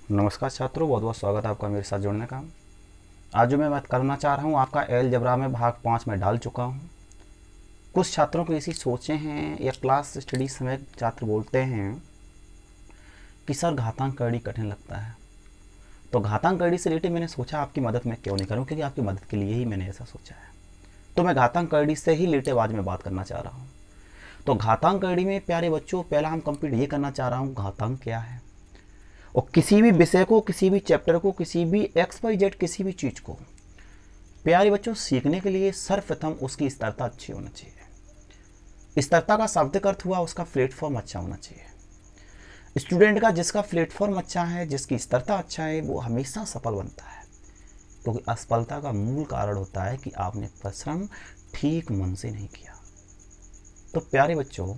नमस्कार छात्रों, बहुत बहुत स्वागत है आपका मेरे साथ जुड़ने का। आज जो मैं बात करना चाह रहा हूँ आपका अलजेब्रा में भाग 5 में डाल चुका हूँ। कुछ छात्रों को ऐसी सोचें हैं या क्लास स्टडी समय छात्र बोलते हैं कि सर घातांक करड़ी कठिन लगता है। तो घातांक करड़ी से रिलेटेड मैंने सोचा आपकी मदद में क्यों नहीं करूँ, क्योंकि आपकी मदद के लिए ही मैंने ऐसा सोचा है। तो मैं घातांक करड़ी से ही रिलेटेड आज मैं बात करना चाह रहा हूँ। तो घातांक करड़ी में प्यारे बच्चों पहला हम कंप्लीट ये करना चाह रहा हूँ घातांक क्या है, और किसी भी विषय को, किसी भी चैप्टर को, किसी भी एक्स वाई जेड किसी भी चीज़ को प्यारे बच्चों सीखने के लिए सर्वप्रथम उसकी स्थिरता अच्छी होना चाहिए। स्थिरता का शाब्दिक अर्थ हुआ उसका प्लेटफॉर्म अच्छा होना चाहिए। स्टूडेंट का जिसका प्लेटफॉर्म अच्छा है, जिसकी स्थिरता अच्छा है, वो हमेशा सफल बनता है, क्योंकि असफलता का मूल कारण होता है कि आपने परिश्रम ठीक मन से नहीं किया। तो प्यारे बच्चों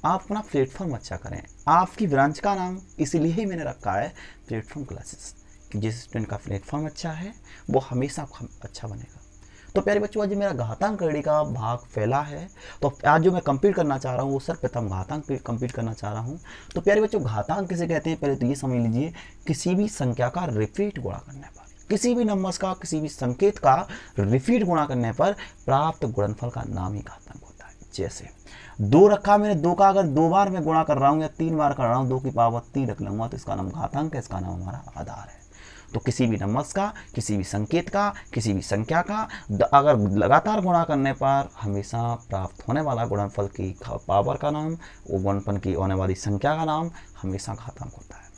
आप अपना प्लेटफॉर्म अच्छा करें। आपकी ब्रांच का नाम इसलिए ही मैंने रखा है प्लेटफॉर्म क्लासेस, कि जिस स्टूडेंट का प्लेटफॉर्म अच्छा है वो हमेशा अच्छा बनेगा। तो प्यारे बच्चों आज मेरा घातांक करड़ी का भाग फैला है, तो आज जो मैं कंप्लीट करना चाह रहा हूँ वो सर्वप्रथम घातांक कंप्लीट करना चाह रहा हूँ। तो प्यारे बच्चों घातांक किसे कहते हैं, पहले तो ये समझ लीजिए, किसी भी संख्या का रिपीट गुणा करने पर, किसी भी नंबर्स का, किसी भी संकेत का रिपीट गुणा करने पर प्राप्त गुणनफल का नाम ही घातांक होता है। जैसे दो रखा मैंने, दो का अगर दो बार मैं गुणा कर रहा हूँ या तीन बार कर रहा हूँ, 2 की पावर 3 रख लूंगा तो इसका नाम घातांक है, इसका नाम हमारा आधार है। तो किसी भी नंबर्स का, किसी भी संकेत का, किसी भी संख्या का अगर लगातार गुणा करने पर हमेशा प्राप्त होने वाला गुणनफल की पावर का नाम, वो गुणनफल की होने वाली संख्या का नाम हमेशा घातांक होता है।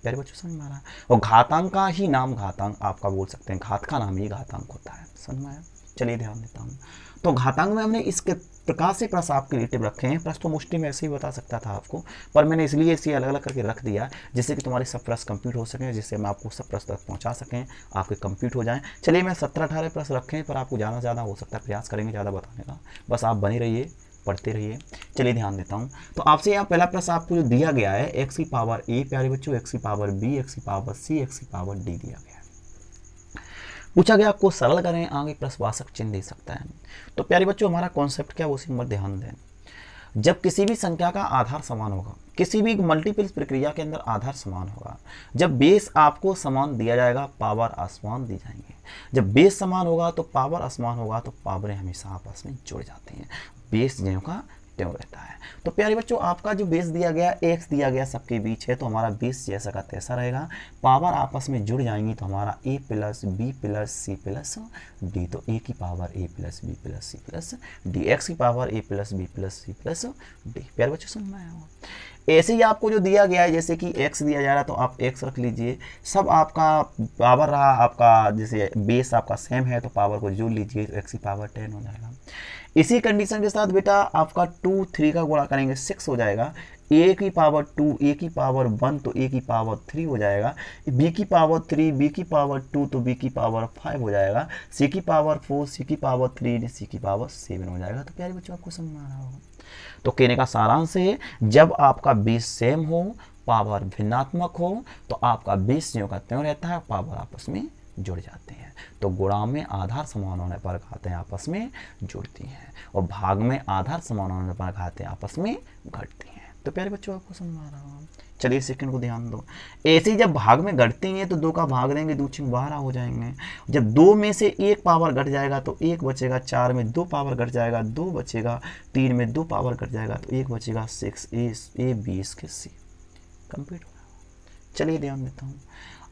प्यारे बच्चों समझ में आ रहा है। और घातांक का ही नाम घातांक आपका बोल सकते हैं, घात का नाम ही घातांक होता है। समझ में आया? चलिए ध्यान देता हूँ। तो घातांक में हमने इसके प्रकार से प्रश्न आपके रिलेटिव रखे हैं। प्रश्न तो मोस्टली मैं ऐसे ही बता सकता था आपको, पर मैंने इसलिए इसे अलग अलग करके रख दिया जिससे कि तुम्हारे सब प्रश्न कंप्लीट हो सकें, जिससे हम आपको सब प्रश्न तक पहुंचा सकें, आपके कंप्लीट हो जाएं। चलिए मैं 17-18 प्रश्न रखे हैं, पर आपको ज़्यादा हो सकता है, प्रयास करेंगे ज़्यादा बताने का। बस आप बने रहिए, पढ़ते रहिए। चलिए ध्यान देता हूँ। तो आपसे यहाँ पहला प्रश्न आपको जो दिया गया है, एक्स की पावर ए प्यारे बच्चों, एक्स की पावर बी, एक्स की पावर सी, एक्स की पावर डी दिया गया है। पूछा गया आपको सरल करें, आगे प्रश्नवाचक चिन्ह दे सकता है। तो प्यारे बच्चों हमारा कॉन्सेप्ट क्या है उसी पर ध्यान दें। जब किसी भी संख्या का आधार समान होगा, किसी भी मल्टीपल प्रक्रिया के अंदर आधार समान होगा, जब बेस आपको समान दिया जाएगा पावर आसमान दी जाएंगे। जब बेस समान होगा तो पावर आसमान होगा, तो पावरें हमेशा आपस में जुड़ जाती हैं। बेस ज्यों का त्यों रहता है। तो प्यारे बच्चों आपका जो बेस दिया गया, एक्स दिया गया सबके बीच है, तो हमारा बेस जैसा का तैसा रहेगा। पावर आपस में जुड़ जाएंगी तो हमारा A plus B plus C plus D, तो ए की power A plus B plus C plus D, x की power A plus B plus C plus D. प्यारे बच्चों समझ में आया होगा। ऐसे ही आपको जो दिया गया है, जैसे कि x दिया जा रहा है तो आप x रख लीजिए। सब आपका पावर रहा आपका, जैसे बेस आपका सेम है तो पावर को जोड़ लीजिए, तो x की पावर 10 हो जाएगा। इसी कंडीशन के साथ बेटा आपका 2 3 का गुणा करेंगे 6 हो जाएगा। a की पावर 2, a की पावर 1 तो a की पावर 3 हो जाएगा। b की पावर 3, b की पावर 2 तो b की पावर 5 हो जाएगा। c की पावर 4, c की पावर 3, c की पावर 7 हो जाएगा। तो प्यारे बच्चों आपको समझ में आ रहा होगा। तो कहने का सारांश है, जब आपका बेस सेम हो, पावर भिन्नात्मक हो, तो आपका बेस ज्यों का त्यों रहता है, पावर आपस में जुड़ जाते हैं। तो गुणा में आधार समान होने पर घातें आपस में जुड़ती हैं, और भाग में आधार समान होने पर घातें आपस में घटती हैं। तो प्यारे बच्चों आपको समझ आ रहा होगा। चलिए सेकंड को ध्यान दो। ऐसे ही जब भाग में घटती हैं तो 2 का भाग देंगे, 2 छिंग 12 हो जाएंगे। जब 2 में से 1 पावर घट जाएगा तो 1 बचेगा, 4 में 2 पावर घट जाएगा 2 बचेगा, 3 में 2 पावर घट जाएगा तो 1 बचेगा, 6 ए बी इसके सी। कंप्लीट हो गया। चलिए ध्यान देता हूँ।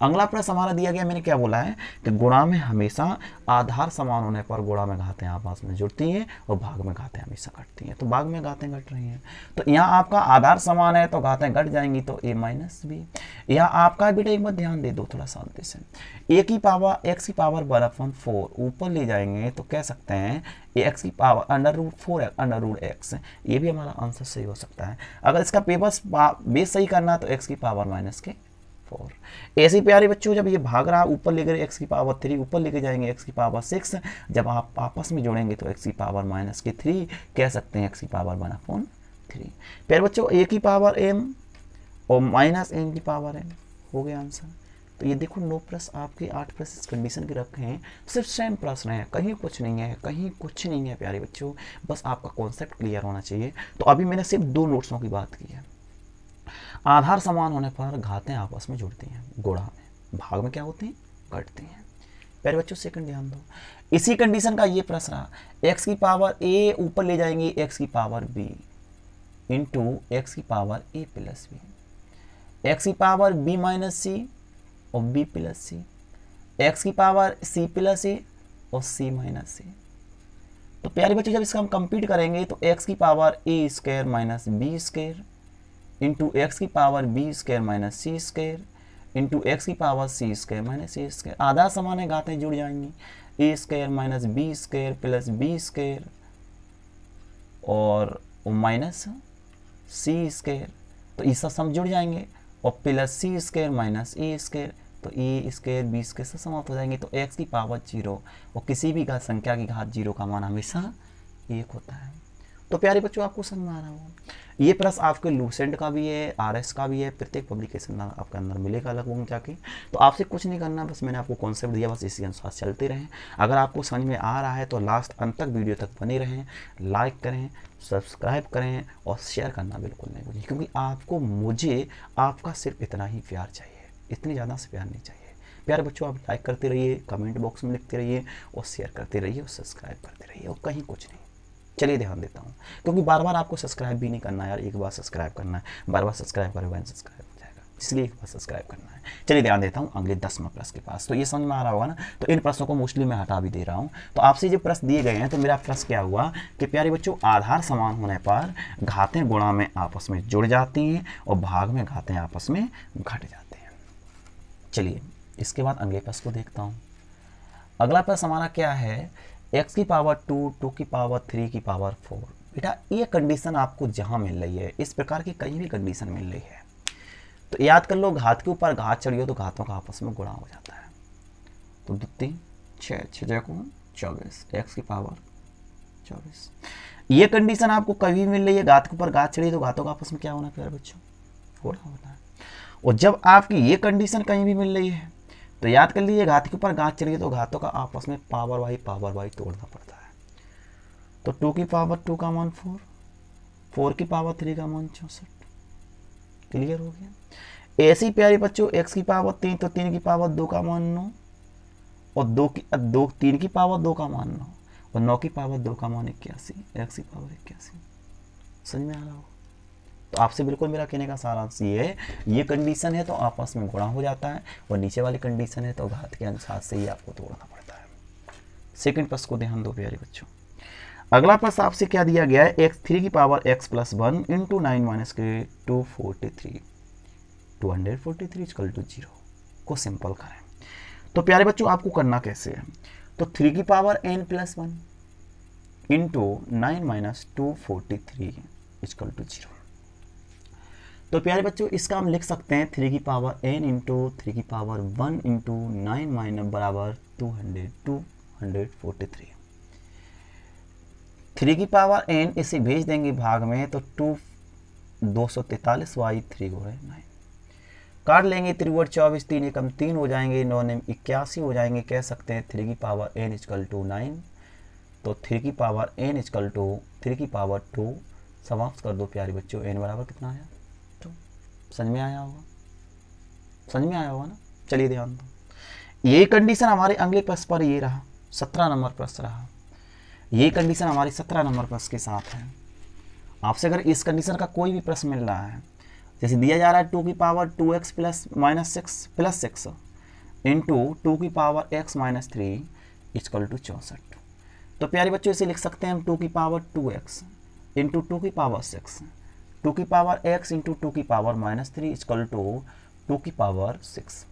अगला प्रश्न हमारा दिया गया, मैंने क्या बोला है कि गुणा में हमेशा आधार समान होने पर गुणा में घातें आपस में जुड़ती हैं और भाग में घातें हमेशा घटती हैं। तो भाग में घातें घट रही हैं, तो यहाँ आपका आधार समान है तो घातें घट जाएंगी, तो a माइनस बी। यहाँ आपका बेटा एक बार ध्यान दे दो थोड़ा शांति से। a की पावर x की पावर 1/4 ऊपर ले जाएंगे तो कह सकते हैं x की पावर √4 √x। ये भी हमारा आंसर सही हो सकता है। अगर इसका पेपर बेस सही करना तो x की पावर -4। ऐसे प्यारे बच्चों जब ये भाग रहा ऊपर लेकर x की पावर 3, ऊपर लेके जाएंगे x की पावर 6, जब आप आपस में जोड़ेंगे तो x की पावर -3 कह सकते हैं, x की पावर 1/3। प्यारे बच्चों a की पावर m और -m की पावर n हो गया आंसर। तो ये देखो 9 प्रश्न आपके 8 प्रश्न इस कंडीशन के रखे हैं, सिर्फ सेम प्रश्न है, कहीं कुछ नहीं है, कहीं कुछ नहीं है प्यारे बच्चों। बस आपका कॉन्सेप्ट क्लियर होना चाहिए। तो अभी मैंने सिर्फ 2 नोट्सों की बात की है, आधार समान होने पर घातें आपस में जुड़ती हैं, गुणा में, भाग में क्या होती हैं, घटती हैं। प्यारे बच्चों सेकंड ध्यान दो, इसी कंडीशन का ये प्रश्न रहा, एक्स की पावर ए ऊपर ले जाएंगे एक्स की पावर बी इंटू एक्स की power A plus B, x की पावर बी माइनस सी और बी प्लस सी, एक्स की पावर सी प्लस ए और सी माइनस सी। तो प्यारे बच्चों जब इसका हम कंप्लीट करेंगे तो एक्स की power A square minus B square into x की power B square minus C square into x की power C square minus C square. आधा समान है, घातें जुड़ जाएंगी, A square minus B square plus B square और माइनस सी स्क्वायर, तो ये सब सम जुड़ जाएंगे और plus C square minus A square, तो ए स्क्वायर बी स्क्वायर से समाप्त हो जाएंगे। तो एक्स की पावर 0 और किसी भी घात संख्या की घात 0 का मान हमेशा 1 होता है। तो प्यारे बच्चों आपको समझ में आ रहा होगा, ये प्रश्न आपके लूसेंट का भी है, आरएस का भी है, प्रत्येक पब्लिकेशन में आपके अंदर मिलेगा अलग होंगे जाके। तो आपसे कुछ नहीं करना, बस मैंने आपको कॉन्सेप्ट दिया, बस इसी अनुसार चलते रहें। अगर आपको समझ में आ रहा है तो लास्ट अंत तक वीडियो तक बने रहें, लाइक करें, सब्सक्राइब करें और शेयर करना बिल्कुल नहीं भूलें, क्योंकि आपको मुझे आपका सिर्फ इतना ही प्यार चाहिए, इतनी ज़्यादा से प्यार नहीं चाहिए। प्यारे बच्चों आप लाइक करते रहिए, कमेंट बॉक्स में लिखते रहिए और शेयर करते रहिए और सब्सक्राइब करते रहिए और कहीं कुछ नहीं। चलिए ध्यान देता हूँ, क्योंकि बार बार आपको सब्सक्राइब भी नहीं करना है यार, एक बार सब्सक्राइब करना है, बार बार सब्सक्राइब करोगे सब्सक्राइब हो जाएगा, इसलिए एक बार सब्सक्राइब करना है। चलिए ध्यान देता हूँ अगले 10वें प्रश्न के पास। तो ये समझ में आ रहा होगा ना, तो इन प्रश्नों को मोस्टली मैं हटा भी दे रहा हूँ। तो आपसे जो प्रश्न दिए गए हैं, तो मेरा प्रश्न क्या हुआ कि प्यारे बच्चों आधार समान होने पर घातें गुणा में आपस में जुड़ जाती हैं और भाग में घातें आपस में घट जाते हैं। चलिए इसके बाद अगले प्रश्न को देखता हूँ। अगला प्रश्न हमारा क्या है, x की पावर 2, 2 की पावर 3 की पावर 4। बेटा ये कंडीशन आपको जहां मिल रही है, इस प्रकार की कहीं भी कंडीशन मिल रही है तो याद कर लो, घात के ऊपर घात चढ़ी हो तो घातों का आपस में गुणा हो जाता है। तो 2 3 6 6 को 24, x की पावर 24। ये कंडीशन आपको कभी मिल रही है, घात के ऊपर घात चढ़ी तो घातों का आपस में क्या होना प्यारे बच्चों, गुणा होना है। और जब आपकी ये कंडीशन कहीं भी मिल रही है तो याद कर लीजिए, घात के ऊपर घात चढ़ी तो घातों का आपस में पावर बाई तोड़ना पड़ता है। तो 2 की पावर 2 का मान 4, 4 की पावर 3 का मान 64। क्लियर हो गया। ऐसी प्यारे बच्चों x की पावर 3, तो 3 की पावर 2 का मान 9 और 3 की पावर 2 का मान 9 और 9 की पावर 2 का मान 81, x की पावर 81। समझ में आ रहा हो? तो आपसे बिल्कुल मेरा कहने का सारांश ये है, ये कंडीशन है तो आपस में गुणा हो जाता है और नीचे वाली कंडीशन है तो घात के अनुसार से ही आपको तोड़ना पड़ता है। सेकंड प्रश्न को ध्यान दो प्यारे बच्चों। अगला प्रश्न आपसे क्या दिया गया है, x3 की power x plus 1 into 9 minus के 243 इक्वल टू 0 को सिंपल करें। तो प्यारे बच्चों आपको करना कैसे है, तो 3 की power n plus 1 into 9 minus 243 equal to 0। तो प्यारे बच्चों इसका हम लिख सकते हैं 3 की पावर n इंटू 3 की पावर 1 इंटू 9 माइनस बराबर 243। 3 की पावर n इसे भेज देंगे भाग में तो 243 बाई 3 हो रहे 9, काट लेंगे 3 24, 3 एकम 3 हो जाएंगे, 9 ने 81 हो जाएंगे। कह सकते हैं 3 की पावर n इक्वल टू 9, तो 3 की पावर n इक्वल टू 3 की पावर 2 समाप्त कर दो प्यारे बच्चों, n बराबर कितना आया, समझ में आया होगा, समझ में आया होगा ना। चलिए ध्यान दो, ये कंडीशन हमारे अगले प्रश्न पर ये रहा, 17 नंबर प्रश्न रहा। ये कंडीशन हमारी 17 नंबर प्रश्न के साथ है। आपसे अगर इस कंडीशन का कोई भी प्रश्न मिल रहा है, जैसे दिया जा रहा है 2 की power 2x plus minus 6 plus 6 into 2 की power x minus 3 equal to 64, तो प्यारे बच्चों इसे लिख सकते हैं हम 2 की पावर 2x इंटू 2 की पावर 6, 2 की पावर x इंटू 2 की पावर माइनस 3 इक्वल टू 2 की पावर 6।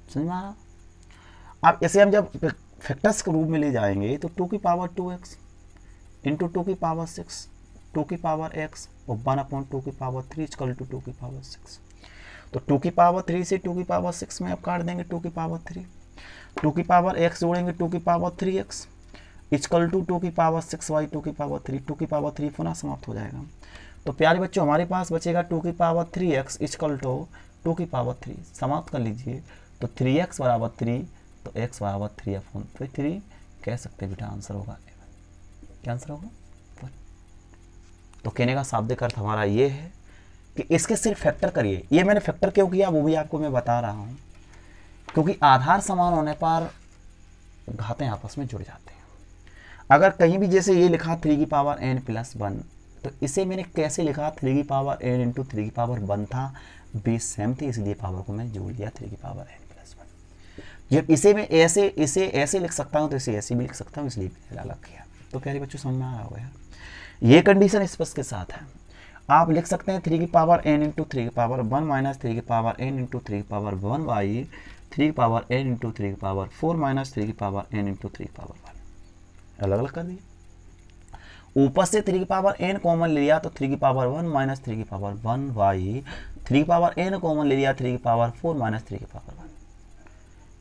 समझ में आ रहा? अब इसे हम जब फैक्टर्स के रूप में ले जाएंगे तो 2 की पावर 2x इंटू 2 की पावर 6, 2 की पावर x और 1/2 की पावर 3 इक्वल टू 2 की पावर 6। तो 2 की पावर 3 से 2 की पावर 6 में अब काट देंगे 2 की पावर 3, 2 की पावर x जोड़ेंगे 2 की पावर 3x इक्वल टू 2 की पावर 6 बाई 2 की पावर 3, 2 की पावर 3 पुनः समाप्त हो जाएगा। तो प्यारे बच्चों हमारे पास बचेगा 2 की पावर 3x इक्वल टू 2 की पावर 3, समाप्त कर लीजिए। तो 3x बराबर 3, तो x बराबर 3/3 कह सकते हैं बेटा आंसर होगा, क्या आंसर होगा। तो कहने का शाब्दिक अर्थ हमारा ये है कि इसके सिर्फ फैक्टर करिए। ये मैंने फैक्टर क्यों किया वो भी आपको मैं बता रहा हूँ, क्योंकि आधार समान होने पर घातें आपस में जुड़ जाते हैं। अगर कहीं भी जैसे ये लिखा 3 की पावर n प्लस 1, तो इसे मैंने कैसे लिखा 3 की पावर n इंटू 3 की पावर 1 था, बेस सेम थी, इसलिए पावर को मैं जोड़ लिया 3 की पावर n प्लस 1। जब इसे मैं इसे ऐसे लिख सकता हूँ तो इसे ऐसे भी लिख सकता हूँ, इसलिए मैंने अलग किया। तो प्यारे बच्चों समझ में आ रहा होगा। ये कंडीशन स्पष्ट के साथ है। आप लिख सकते हैं 3 की पावर n इंटू 3 की पावर 1 माइनस 3 की पावर n इंटू 3 की पावर 1 बाई 3 की पावर n इंटू 3 की पावर 4 माइनस 3 की पावर n इंटू 3 की पावर 1। अलग अलग कर दिए। ऊपर से 3 की पावर n कॉमन ले लिया तो 3 की पावर 1 माइनस 3 की पावर 1 बाई 3 की पावर n कॉमन ले लिया 3 की पावर 4 माइनस 3 की पावर 1।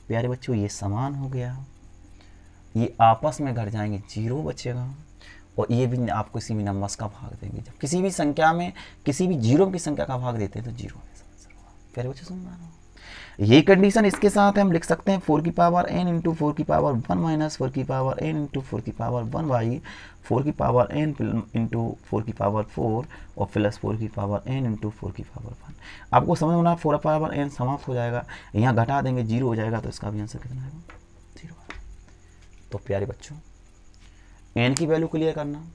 प्यारे बच्चों ये समान हो गया, ये आपस में घट जाएंगे, 0 बचेगा, और ये भी आप किसी भी नंबर्स का भाग देंगे। जब किसी भी संख्या में किसी भी जीरो की संख्या का भाग देते हैं तो 0 में आंसर होगा। प्यारे बच्चों समझ में आ रहा है। ये कंडीशन इसके साथ हम लिख सकते हैं 4 की पावर n इंटू 4 की पावर 1 माइनस 4 की पावर n इंटू 4 की पावर 1 बाई 4 की पावर n इंटू 4 की पावर 4 और प्लस 4 की पावर n इंटू 4 की पावर 1। आपको समझ में 4 पावर n समाप्त हो जाएगा, यहाँ घटा देंगे 0 हो जाएगा, तो इसका भी आंसर कितना आएगा 0। तो प्यारे बच्चों n की वैल्यू क्लियर करना,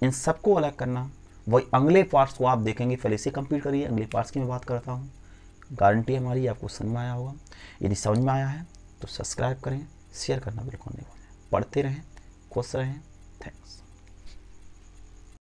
इन सबको अलग करना, वही अगले पार्ट्स को आप देखेंगे। पहले इसे कंप्लीट करिए, अगले पार्ट्स की मैं बात करता हूँ। गारंटी हमारी आपको समझ में आया होगा। यदि समझ में आया है तो सब्सक्राइब करें, शेयर करना बिल्कुल नहीं भूलें। पढ़ते रहें, खुश रहें। थैंक्स।